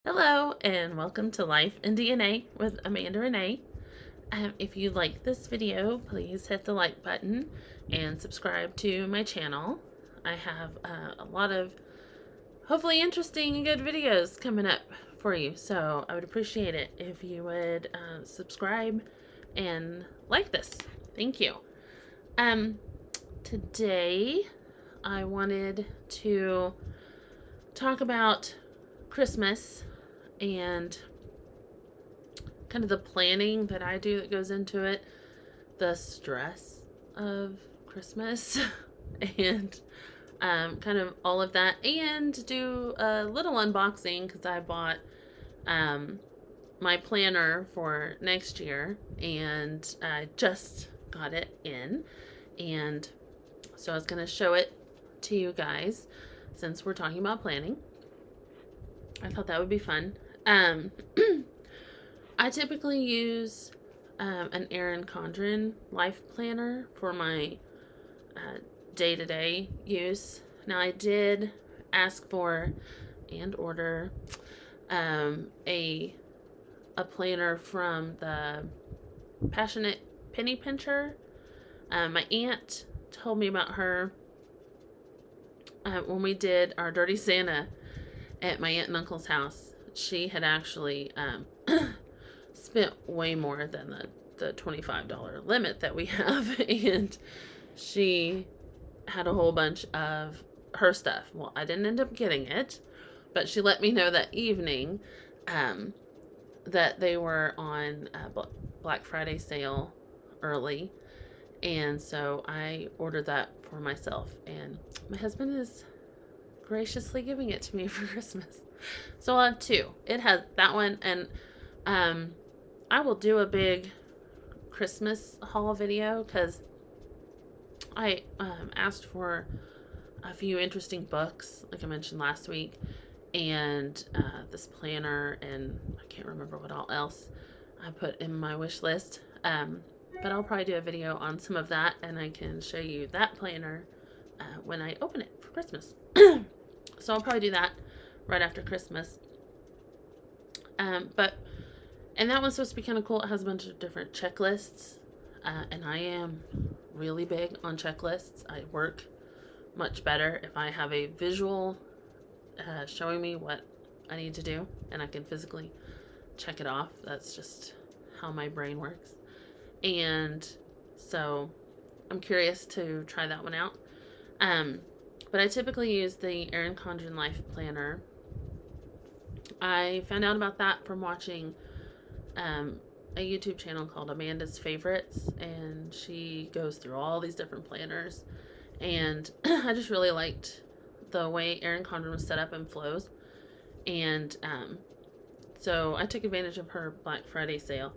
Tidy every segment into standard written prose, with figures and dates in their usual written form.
Hello and welcome to Life in DNA with Amanda Renee. If you like this video, please hit the like button and subscribe to my channel. I have a lot of hopefully interesting and good videos coming up for you, so I would appreciate it if you would subscribe and like this. Thank you. Today I wanted to talk about Christmas and kind of the planning that I do that goes into it, the stress of Christmas, and kind of all of that, and do a little unboxing because I bought my planner for next year and I just got it in, and so I was going to show it to you guys since we're talking about planning. I thought that would be fun. I typically use an Erin Condren life planner for my day-to-day use. Now, I did ask for and order a planner from the Passionate Penny Pincher. My aunt told me about her when we did our Dirty Santa at my aunt and uncle's house. She had actually spent way more than the $25 limit that we have, and she had a whole bunch of her stuff. Well, I didn't end up getting it, but she let me know that evening that they were on Black Friday sale early, and so I ordered that for myself, and my husband is graciously giving it to me for Christmas. So I'll have two. It has that one, and I will do a big Christmas haul video because I asked for a few interesting books, like I mentioned last week, and this planner, and I can't remember what all else I put in my wish list. But I'll probably do a video on some of that, and I can show you that planner when I open it for Christmas. So I'll probably do that right after Christmas. And that one's supposed to be kind of cool. It has a bunch of different checklists, and I am really big on checklists. I work much better if I have a visual showing me what I need to do, and I can physically check it off. That's just how my brain works. And so I'm curious to try that one out. But I typically use the Erin Condren Life Planner. I found out about that from watching a YouTube channel called Amanda's Favorites, and she goes through all these different planners, and I just really liked the way Erin Condren was set up and flows, and so I took advantage of her Black Friday sale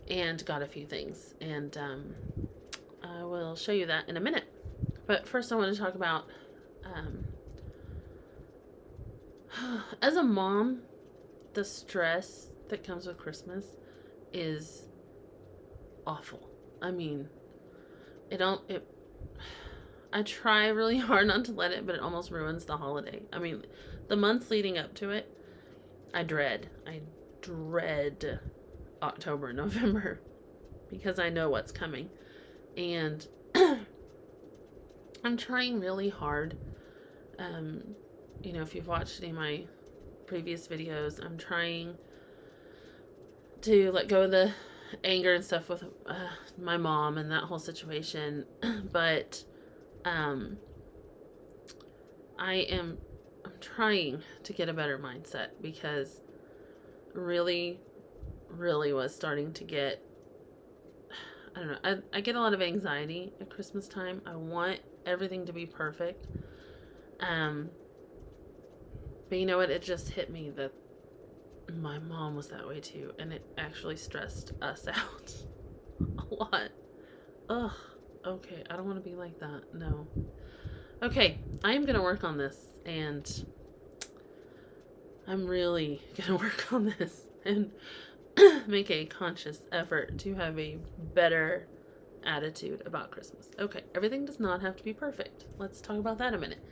and got a few things, and I will show you that in a minute. But first I want to talk about as a mom, the stress that comes with Christmas is awful. I mean, I try really hard not to let it, but it almost ruins the holiday. I mean, the months leading up to it, I dread October and November because I know what's coming. And I'm trying really hard. If you've watched any of my previous videos, I'm trying to let go of the anger and stuff with my mom and that whole situation. But I'm trying to get a better mindset because really was starting to get, I don't know, I get a lot of anxiety at Christmas time. I want everything to be perfect. But you know what? It just hit me that my mom was that way too, and it actually stressed us out a lot. Ugh. Okay, I don't want to be like that. No. Okay, I'm gonna work on this, and I'm really gonna work on this and make a conscious effort to have a better attitude about Christmas. Okay, everything does not have to be perfect. Let's talk about that a minute.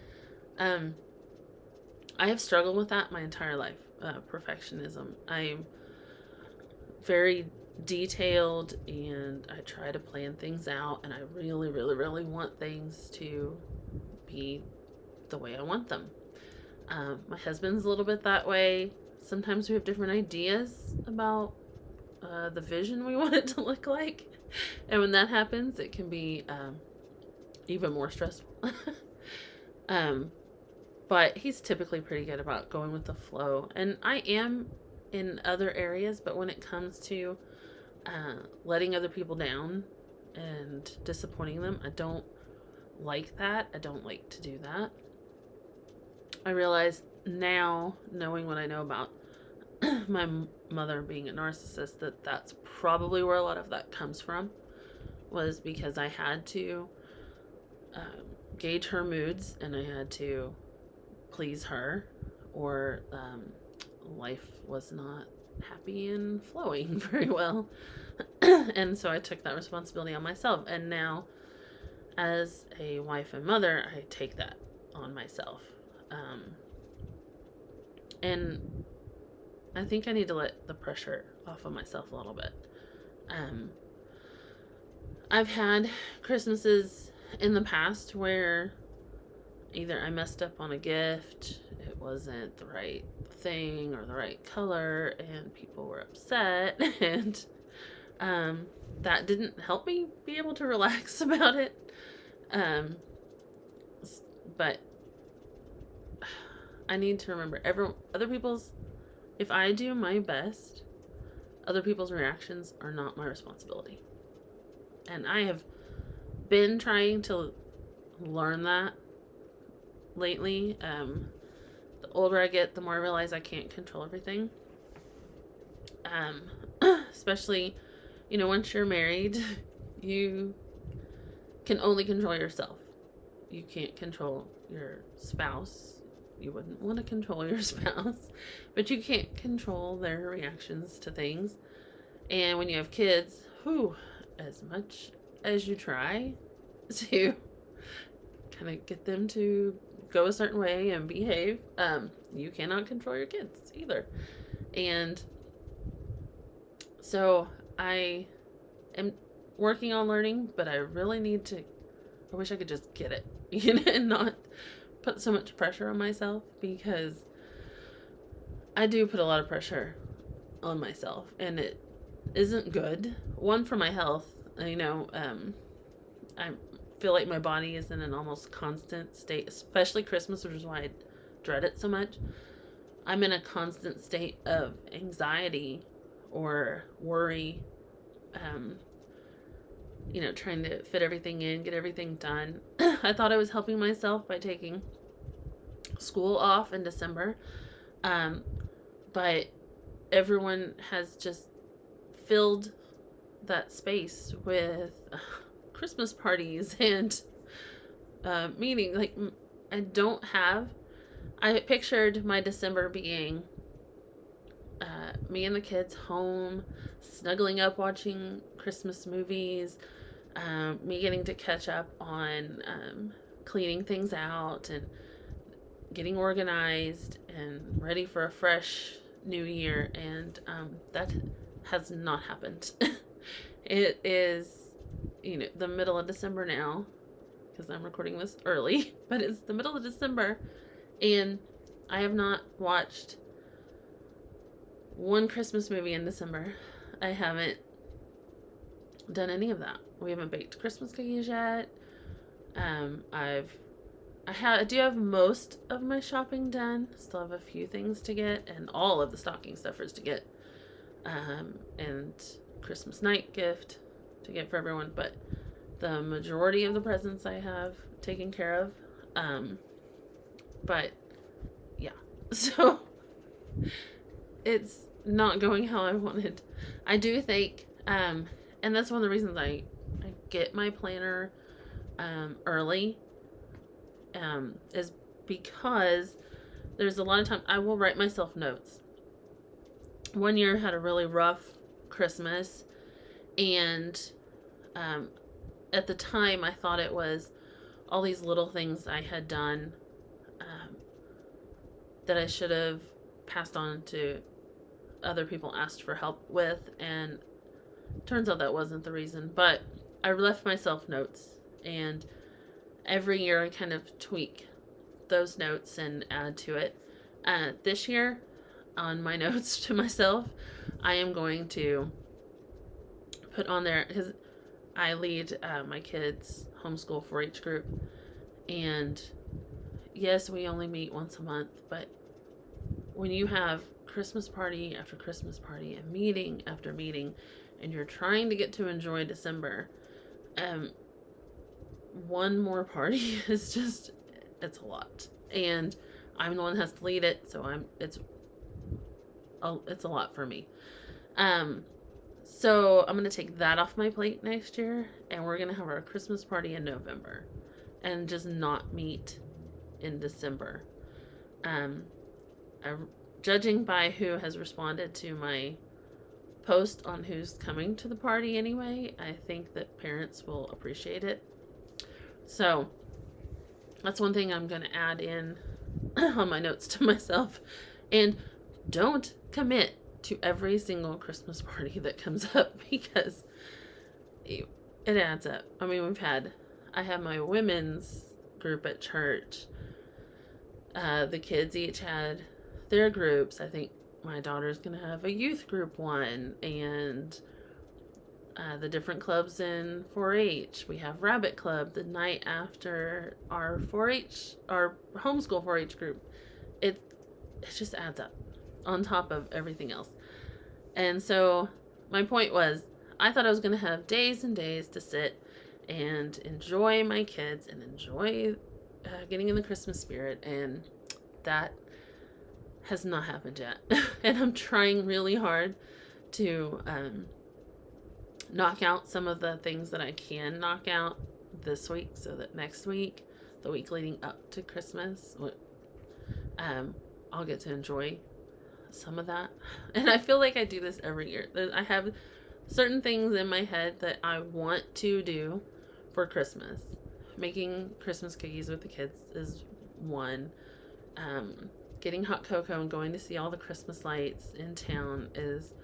I have struggled with that my entire life. Perfectionism. I'm very detailed, and I try to plan things out, and I really, really, really want things to be the way I want them. My husband's a little bit that way. Sometimes we have different ideas about the vision we want it to look like. And when that happens, it can be even more stressful. um, but he's typically pretty good about going with the flow. And I am in other areas, but when it comes to letting other people down and disappointing them, I don't like that. I don't like to do that. I realize now, knowing what I know about my mother being a narcissist, that that's probably where a lot of that comes from, was because I had to gauge her moods, and I had to please her, or life was not happy and flowing very well. And so I took that responsibility on myself, and now as a wife and mother, I take that on myself. And I think I need to let the pressure off of myself a little bit. I've had Christmases in the past where either I messed up on a gift, it wasn't the right thing or the right color, and people were upset, and that didn't help me be able to relax about it. But I need to remember, other people's, if I do my best, other people's reactions are not my responsibility. And I have been trying to learn that lately. The older I get, the more I realize I can't control everything. Especially, once you're married, you can only control yourself. You can't control your spouse. You wouldn't want to control your spouse, but you can't control their reactions to things. And when you have kids, as much as you try to kind of get them to go a certain way and behave, you cannot control your kids either. And so I am working on learning, but I really need to, I wish I could just get it, and not put so much pressure on myself, because I do put a lot of pressure on myself, and it isn't good. One, for my health. I feel like my body is in an almost constant state, especially Christmas, which is why I dread it so much. I'm in a constant state of anxiety or worry, trying to fit everything in, get everything done. I thought I was helping myself by taking school off in December, but everyone has just filled that space with Christmas parties and meetings. Like, I pictured my December being me and the kids home, snuggling up, watching Christmas movies, me getting to catch up on cleaning things out and getting organized and ready for a fresh new year. And that has not happened. It is, the middle of December now, because I'm recording this early, but it's the middle of December, and I have not watched one Christmas movie in December. I haven't done any of that. We haven't baked Christmas cookies yet. I do have most of my shopping done. Still have a few things to get, and all of the stocking stuffers to get, and Christmas night gift to get for everyone. But the majority of the presents I have taken care of. But yeah, so it's not going how I wanted. I do think, and that's one of the reasons I get my planner early, is because there's a lot of time I will write myself notes. One year I had a really rough Christmas, and at the time I thought it was all these little things I had done that I should have passed on to other people asked for help with, and turns out that wasn't the reason. But I left myself notes, and every year I kind of tweak those notes and add to it. This year, on my notes to myself, I am going to put on there, because I lead my kids' homeschool 4-H group, and yes, we only meet once a month, but when you have Christmas party after Christmas party and meeting after meeting, and you're trying to get to enjoy December, one more party is just, it's a lot. And I'm the one that has to lead it, so it's a lot for me. So I'm going to take that off my plate next year, and we're going to have our Christmas party in November and just not meet in December. Judging by who has responded to my post on who's coming to the party anyway, I think that parents will appreciate it. So that's one thing I'm going to add in on my notes to myself. And don't commit to every single Christmas party that comes up, because it adds up. I mean, I have my women's group at church. The kids each had their groups. I think my daughter's going to have a youth group one, and the different clubs in 4-H. We have Rabbit Club the night after our 4-H, our homeschool 4-H group. It just adds up on top of everything else. And so my point was, I thought I was going to have days and days to sit and enjoy my kids and enjoy getting in the Christmas spirit, and that has not happened yet. And I'm trying really hard to knock out some of the things that I can knock out this week, so that next week, the week leading up to Christmas, I'll get to enjoy some of that. And I feel like I do this every year. I have certain things in my head that I want to do for Christmas. Making Christmas cookies with the kids is one. Getting hot cocoa and going to see all the Christmas lights in town is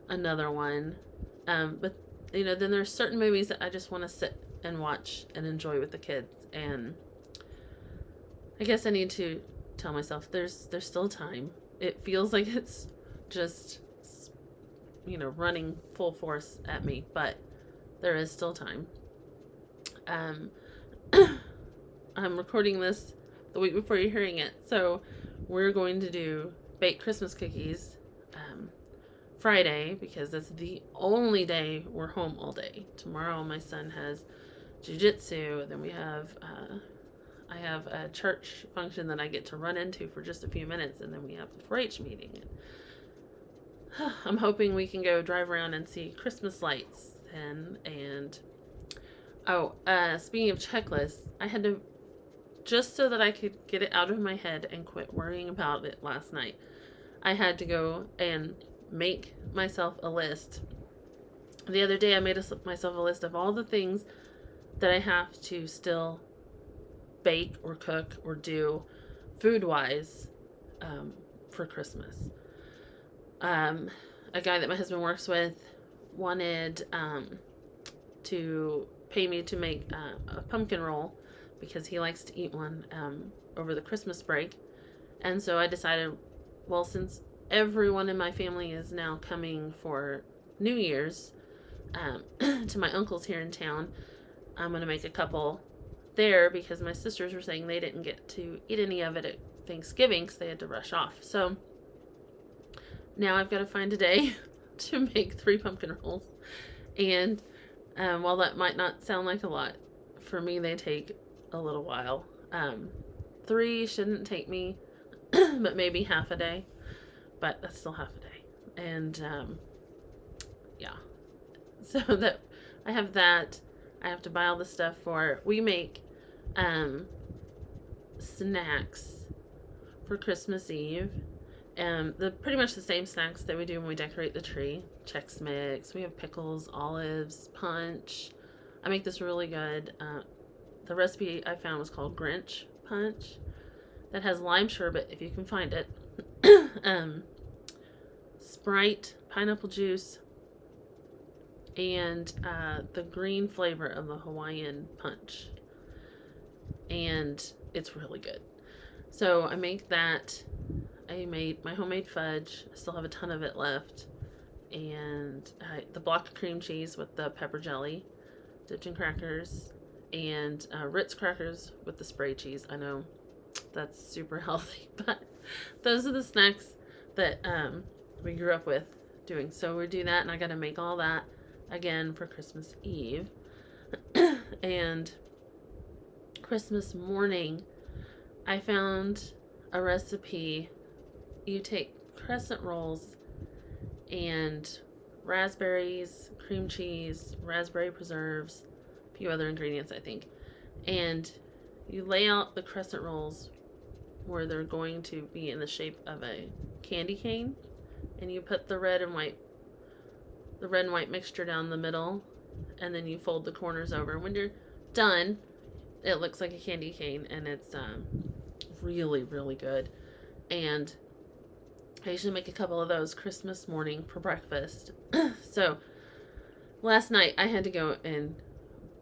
another one. But then there's certain movies that I just want to sit and watch and enjoy with the kids. And I guess I need to tell myself there's still time. It feels like it's just, running full force at me, but there is still time. I'm recording this the week before you're hearing it, so we're going to do baked Christmas cookies Friday, because that's the only day we're home all day. Tomorrow my son has jiu-jitsu, then I have a church function that I get to run into for just a few minutes, and then we have the 4-H meeting. I'm hoping we can go drive around and see Christmas lights and speaking of checklists, I had to, just so that I could get it out of my head and quit worrying about it last night, I had to go and make myself a list. The other day I made myself a list of all the things that I have to still bake or cook or do food-wise for Christmas. A guy that my husband works with wanted to pay me to make a pumpkin roll, because he likes to eat one over the Christmas break. And so I decided, well, since everyone in my family is now coming for New Year's to my uncle's here in town, I'm going to make a couple there, because my sisters were saying they didn't get to eat any of it at Thanksgiving because they had to rush off. So now I've got to find a day to make 3 pumpkin rolls. And while that might not sound like a lot, for me they take a little while. 3 shouldn't take me but maybe half a day, but that's still half a day. And yeah, so that I have that. I have to buy all the stuff we make snacks for Christmas Eve. Pretty much the same snacks that we do when we decorate the tree. Chex Mix, we have pickles, olives, punch. I make this really good, the recipe I found was called Grinch Punch, that has lime sherbet, if you can find it, Sprite, pineapple juice, and the green flavor of the Hawaiian punch. And it's really good. So I make that. I made my homemade fudge. I still have a ton of it left. And the block of cream cheese with the pepper jelly, dipped in crackers, and Ritz crackers with the spray cheese. I know that's super healthy, but those are the snacks that we grew up with doing. So we do that, and I got to make all that again for Christmas Eve. And Christmas morning, I found a recipe. You take crescent rolls and raspberries, cream cheese, raspberry preserves, a few other ingredients, I think. And you lay out the crescent rolls where they're going to be in the shape of a candy cane. And you put the red and white mixture down the middle. And then you fold the corners over. When you're done, it looks like a candy cane. And it's really, really good. And I usually make a couple of those Christmas morning for breakfast. So last night I had to go and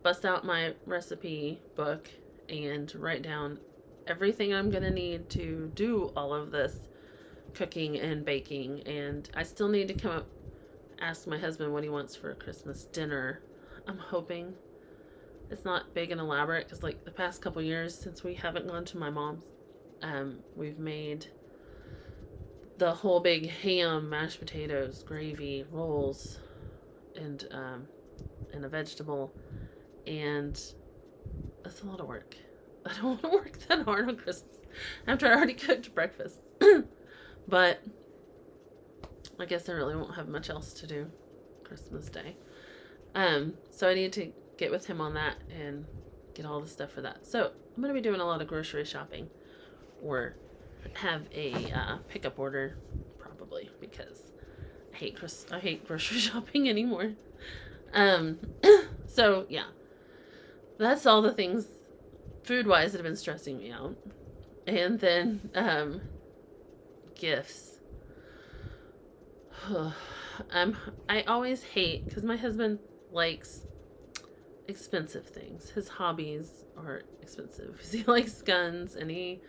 bust out my recipe book and write down everything I'm going to need to do all of this cooking and baking. And I still need to ask my husband what he wants for a Christmas dinner. I'm hoping it's not big and elaborate, because like the past couple years since we haven't gone to my mom's, we've made the whole big ham, mashed potatoes, gravy, rolls, and a vegetable, and that's a lot of work. I don't want to work that hard on Christmas after I already cooked breakfast. But I guess I really won't have much else to do Christmas Day. So I need to get with him on that and get all the stuff for that. So I'm going to be doing a lot of grocery shopping, or have a pickup order, probably, because I hate grocery shopping anymore. So yeah, that's all the things food wise that have been stressing me out. And then gifts. I always hate, because my husband likes expensive things. His hobbies are expensive. He likes guns, and he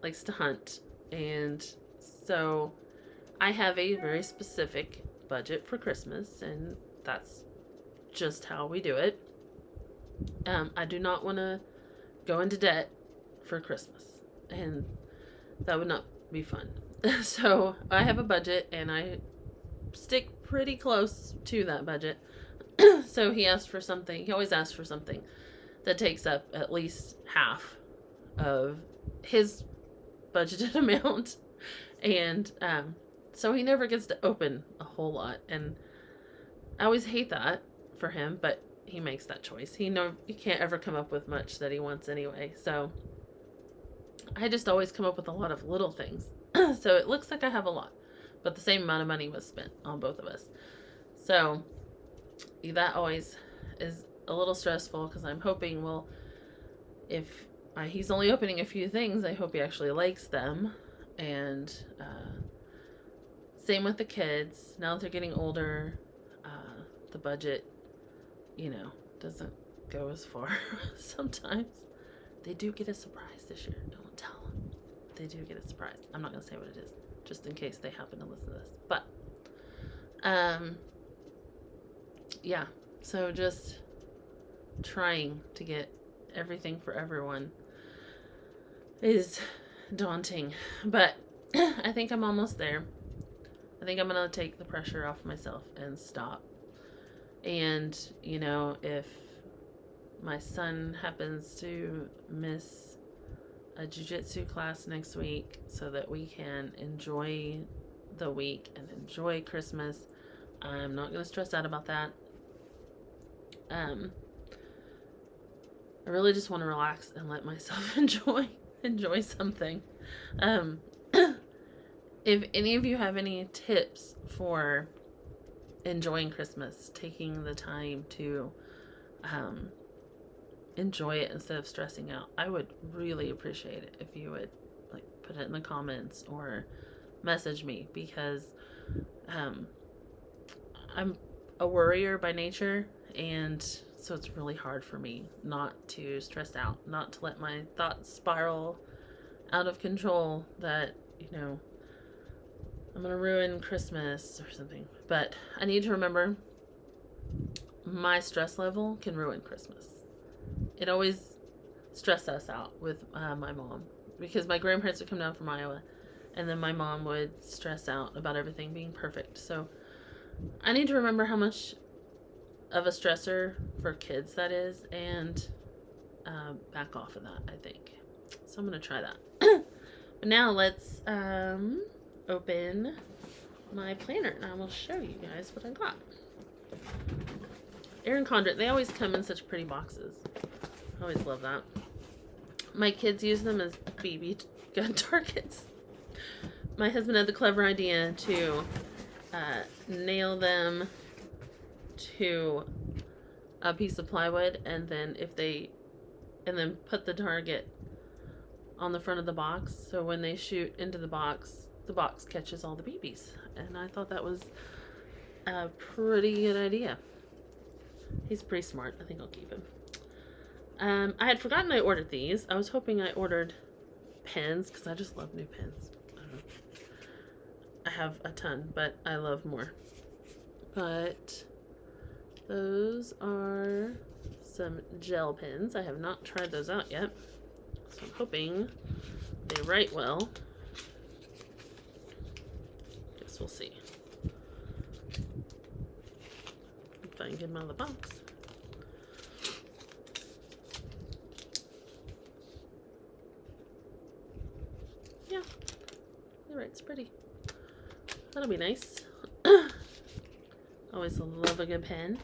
likes to hunt. And so I have a very specific budget for Christmas, and that's just how we do it. I do not want to go into debt for Christmas, and that would not be fun. So I have a budget, and I stick pretty close to that budget. So he always asks for something that takes up at least half of his budgeted amount. And so he never gets to open a whole lot, and I always hate that for him, but he makes that choice. He can't ever come up with much that he wants anyway. So I just always come up with a lot of little things. So it looks like I have a lot, but the same amount of money was spent on both of us. So that always is a little stressful, because I'm hoping, well, if he's only opening a few things, I hope he actually likes them. And same with the kids. Now that they're getting older, the budget, doesn't go as far. Sometimes they do get a surprise this year. Don't tell them. They do get a surprise. I'm not going to say what it is, just in case they happen to listen to this. But yeah, so just trying to get everything for everyone is daunting, but I think I'm almost there. I think I'm going to take the pressure off myself and stop. And, if my son happens to miss a jiu-jitsu class next week so that we can enjoy the week and enjoy Christmas, I'm not going to stress out about that. I really just want to relax and let myself enjoy something. If any of you have any tips for enjoying Christmas, taking the time to enjoy it instead of stressing out, I would really appreciate it if you would like put it in the comments or message me, because I'm a worrier by nature, and so it's really hard for me not to stress out, not to let my thoughts spiral out of control that, I'm going to ruin Christmas or something. But I need to remember my stress level can ruin Christmas. It always stressed us out with my mom, because my grandparents would come down from Iowa, and then my mom would stress out about everything being perfect. So I need to remember how much of a stressor for kids that is, and back off of that, I think. So I'm going to try that. But now let's open my planner, and I will show you guys what I got. Erin Condren, they always come in such pretty boxes. I always love that. My kids use them as BB gun targets. My husband had the clever idea to nail them to a piece of plywood, and then put the target on the front of the box, so when they shoot into the box catches all the BBs. And I thought that was a pretty good idea. He's pretty smart. I think I'll keep him. I had forgotten I ordered these. I was hoping I ordered pens, because I just love new pens. I don't know. I have a ton, but I love more. But those are some gel pens. I have not tried those out yet, so I'm hoping they write well. Guess we'll see if I can get them out of the box. Yeah, it writes pretty. That'll be nice. Always love a good pen.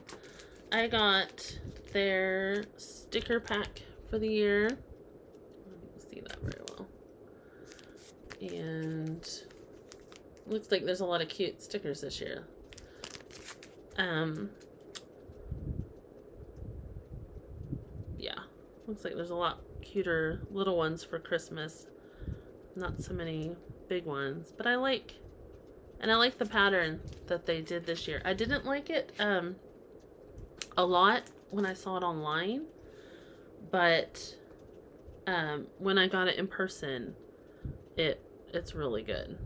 I got their sticker pack for the year. You can see that very well. And looks like there's a lot of cute stickers this year. Yeah, looks like there's a lot cuter little ones for Christmas. Not so many big ones, but I like the pattern that they did this year. I didn't like it a lot when I saw it online, but when I got it in person, it's really good.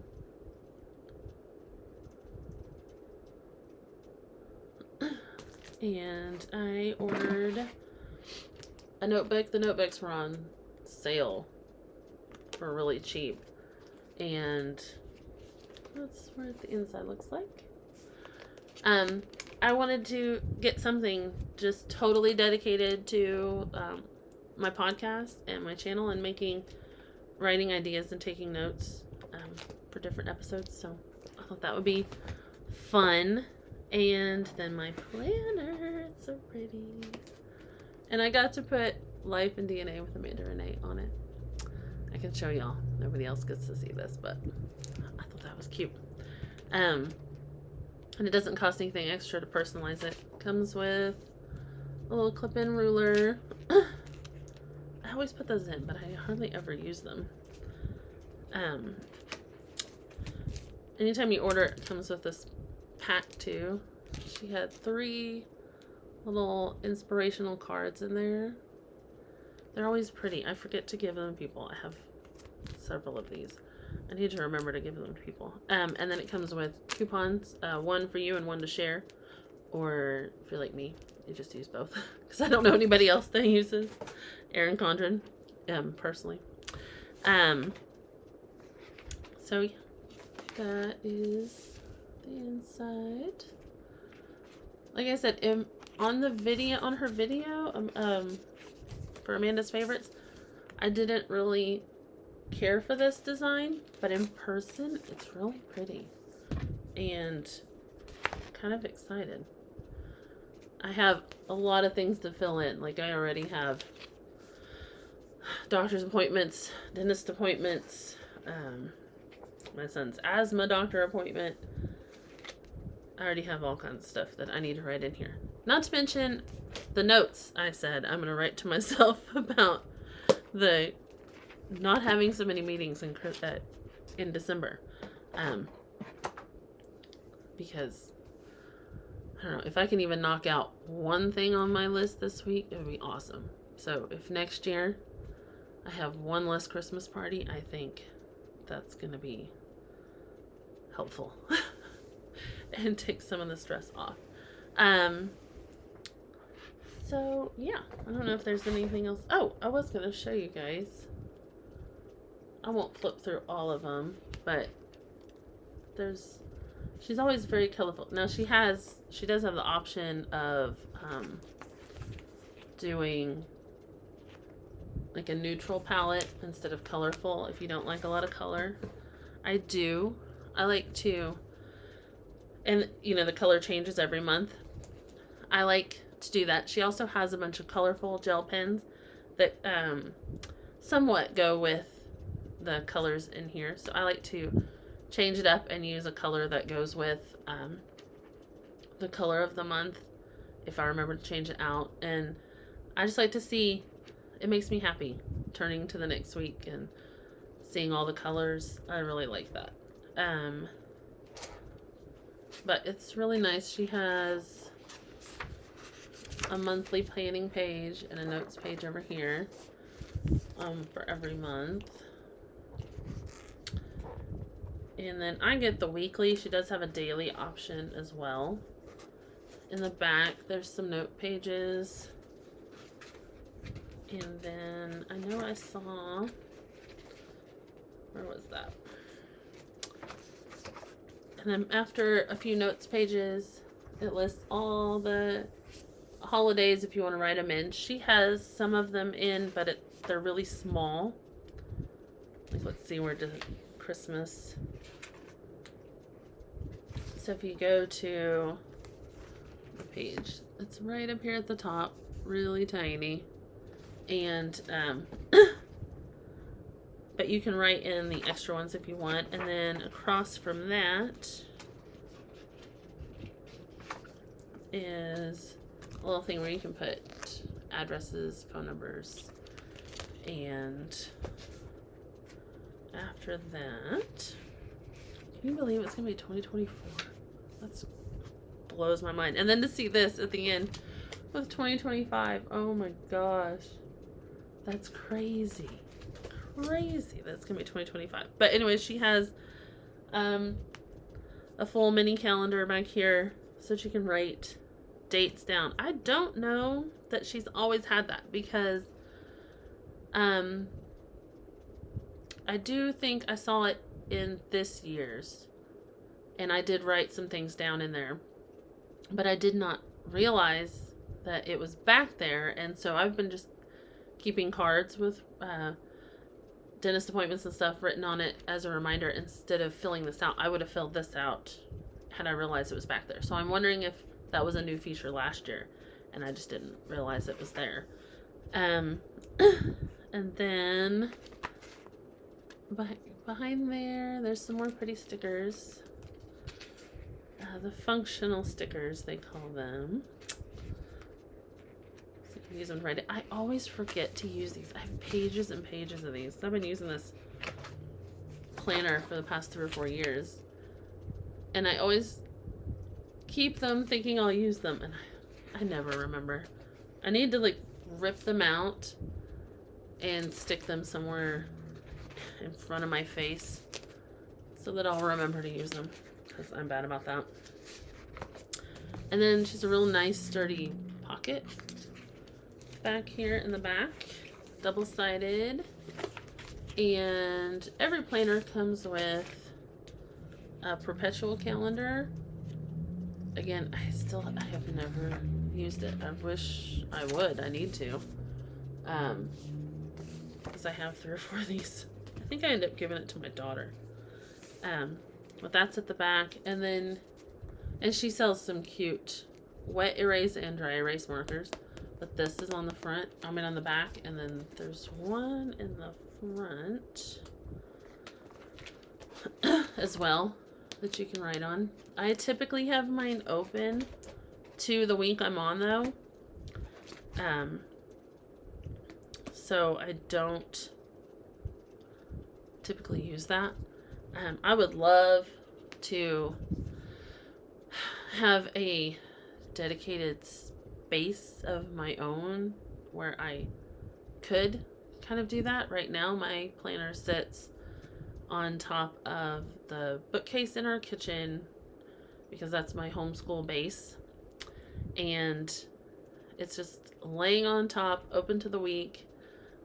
And I ordered a notebook. The notebooks were on sale for really cheap, and that's what the inside looks like. I wanted to get something just totally dedicated to my podcast and my channel, and writing ideas and taking notes for different episodes. So I thought that would be fun. And then my planner, it's so pretty. And I got to put Life and DNA with Amanda Renee on it. I can show y'all. Nobody else gets to see this, but I thought that was cute. And it doesn't cost anything extra to personalize it. It comes with a little clip-in ruler. I always put those in, but I hardly ever use them. Anytime you order, it comes with this pack too. She had 3 little inspirational cards in there. They're always pretty. I forget to give them to people. I have several of these. I need to remember to give them to people. And then it comes with coupons, one for you and one to share. Or if you're like me, you just use both, because I don't know anybody else that uses Erin Condren, personally. So yeah, that is the inside. Like I said, on her video, for Amanda's favorites, I didn't really care for this design, but in person, it's really pretty, and kind of excited. I have a lot of things to fill in. Like, I already have doctor's appointments, dentist appointments, my son's asthma doctor appointment. I already have all kinds of stuff that I need to write in here. Not to mention the notes I said I'm going to write to myself about the not having so many meetings in December. Because I don't know, if I can even knock out one thing on my list this week, it would be awesome. So if next year I have one less Christmas party, I think that's going to be helpful and take some of the stress off. So yeah, I don't know if there's anything else. Oh, I was going to show you guys. I won't flip through all of them, but she's always very colorful. Now she does have the option of doing like a neutral palette instead of colorful if you don't like a lot of color. I do. I like to, and the color changes every month. I like to do that. She also has a bunch of colorful gel pens that somewhat go with the colors in here. So I like to change it up and use a color that goes with the color of the month if I remember to change it out. And I just like to see, it makes me happy turning to the next week and seeing all the colors. I really like that. But it's really nice. She has a monthly planning page and a notes page over here for every month. And then I get the weekly. She does have a daily option as well. In the back, there's some note pages. And then I know I saw, where was that? And then after a few notes pages, it lists all the holidays if you want to write them in. She has some of them in, but they're really small. Like, let's see, where did Christmas? So if you go to the page, it's right up here at the top, really tiny. And but you can write in the extra ones if you want. And then across from that is a little thing where you can put addresses, phone numbers, and after that, can you believe it's gonna be 2024? That blows my mind. And then to see this at the end with 2025, oh my gosh, that's crazy. That's gonna be 2025. But anyway, she has a full mini calendar back here so she can write dates down. I don't know that she's always had that, because I do think I saw it in this year's, and I did write some things down in there, but I did not realize that it was back there. And so I've been just keeping cards with dentist appointments and stuff written on it as a reminder instead of filling this out. I would have filled this out had I realized it was back there. So I'm wondering if that was a new feature last year and I just didn't realize it was there. And then behind there's some more pretty stickers. The functional stickers, they call them. So you can use them to write it. I always forget to use these. I have pages and pages of these. I've been using this planner for the past 3 or 4 years. And I always keep them thinking I'll use them. And I never remember. I need to rip them out and stick them somewhere in front of my face so that I'll remember to use them, because I'm bad about that. And then she's a real nice sturdy pocket back here in the back, double-sided. And every planner comes with a perpetual calendar. Again, I have never used it. I wish I would. I need to, because I have 3 or 4 of these. I think I ended up giving it to my daughter. But that's at the back. And she sells some cute wet erase and dry erase markers. But this is on the front, on the back. And then there's one in the front as well that you can write on. I typically have mine open to the week I'm on, though. So I don't typically use that. I would love to have a dedicated space of my own where I could kind of do that. Right now, my planner sits on top of the bookcase in our kitchen because that's my homeschool base. And it's just laying on top, open to the week.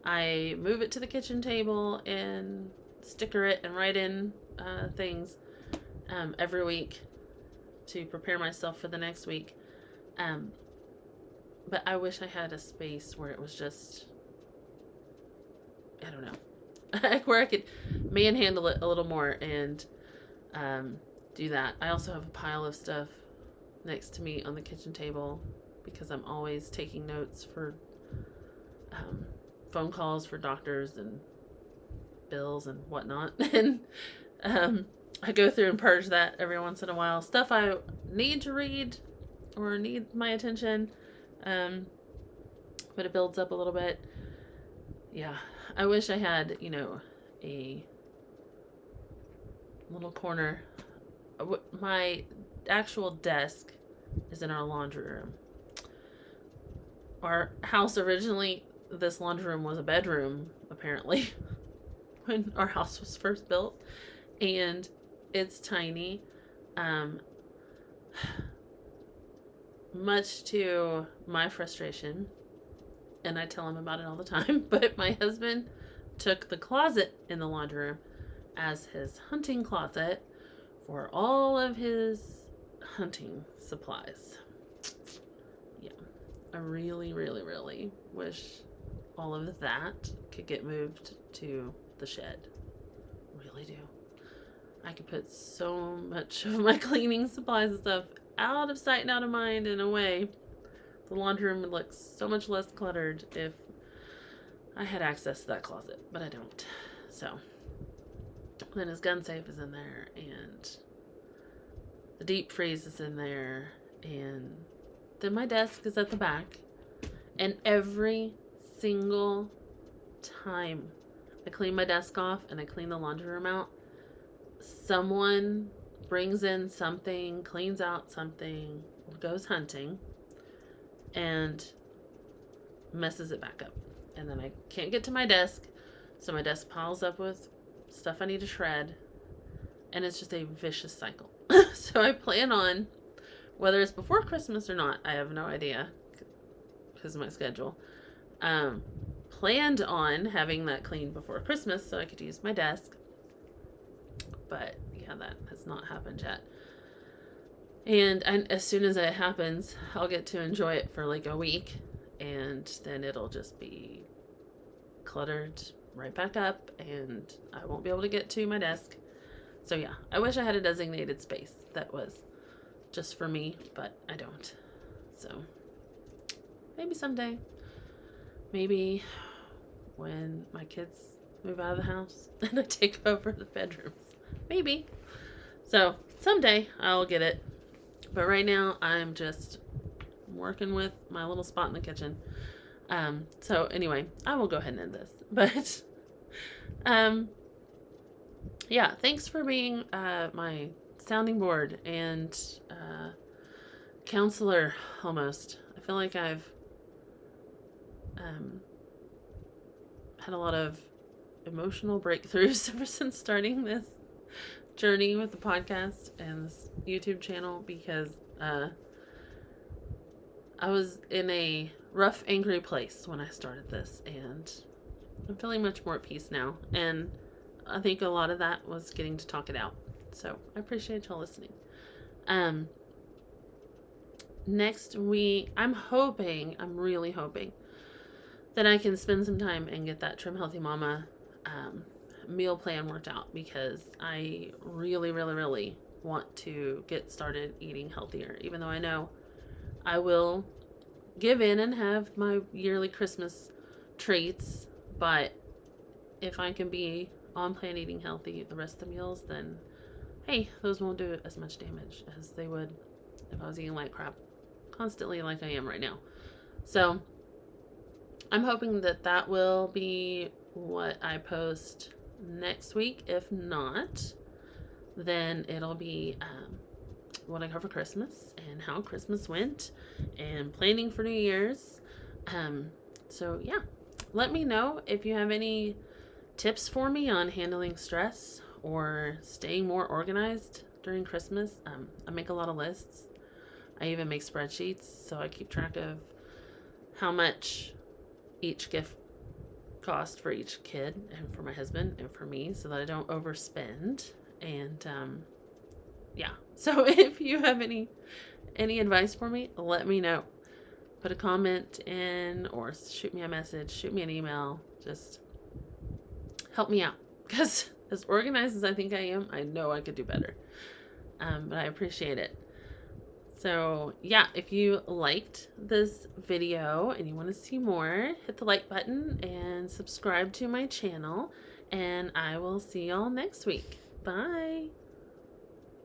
I move it to the kitchen table and sticker it and write in things every week to prepare myself for the next week. But I wish I had a space where it was just, I don't know, where I could manhandle it a little more and do that. I also have a pile of stuff next to me on the kitchen table because I'm always taking notes for phone calls for doctors and bills and whatnot. And I go through and purge that every once in a while. Stuff I need to read or need my attention, but it builds up a little bit. Yeah, I wish I had, a little corner. My actual desk is in our laundry room. Our house originally, this laundry room was a bedroom, apparently, when our house was first built. And it's tiny. Much to my frustration, and I tell him about it all the time, but my husband took the closet in the laundry room as his hunting closet for all of his hunting supplies. Yeah, I really, really, really wish all of that could get moved to the shed. Really do. I could put so much of my cleaning supplies and stuff out of sight and out of mind in a way. The laundry room would look so much less cluttered if I had access to that closet, but I don't. So then his gun safe is in there, and the deep freeze is in there, and then my desk is at the back. And every single time I clean my desk off and I clean the laundry room out, someone brings in something, cleans out something, goes hunting, and messes it back up. And then I can't get to my desk, so my desk piles up with stuff I need to shred, and it's just a vicious cycle. So I plan on, whether it's before Christmas or not, I have no idea because of my schedule, planned on having that cleaned before Christmas so I could use my desk. But yeah, that has not happened yet. And as soon as it happens, I'll get to enjoy it for like a week, and then it'll just be cluttered right back up, and I won't be able to get to my desk. So yeah, I wish I had a designated space that was just for me, but I don't. So maybe someday. Maybe when my kids move out of the house and I take over the bedrooms. Maybe. So someday I'll get it. But right now I'm just working with my little spot in the kitchen. So anyway, I will go ahead and end this. But yeah, thanks for being my sounding board and counselor almost. I feel like I've had a lot of emotional breakthroughs ever since starting this journey with the podcast and this YouTube channel, because I was in a rough, angry place when I started this, and I'm feeling much more at peace now, and I think a lot of that was getting to talk it out. So I appreciate y'all listening. Next week, I'm really hoping that I can spend some time and get that Trim Healthy Mama meal plan worked out, because I really, really, really want to get started eating healthier, even though I know I will give in and have my yearly Christmas treats. But if I can be on plan eating healthy the rest of the meals, then hey, those won't do as much damage as they would if I was eating like crap constantly like I am right now. So I'm hoping that that will be what I post next week. If not, then it'll be what I cover Christmas and how Christmas went and planning for New Year's. So yeah, let me know if you have any tips for me on handling stress or staying more organized during Christmas. I make a lot of lists. I even make spreadsheets so I keep track of how much each gift cost for each kid and for my husband and for me so that I don't overspend. And yeah, so if you have any advice for me, let me know. Put a comment in or shoot me a message, shoot me an email. Just help me out, because as organized as I think I am, I know I could do better. But I appreciate it. So yeah, if you liked this video and you want to see more, hit the like button and subscribe to my channel, and I will see y'all next week. Bye.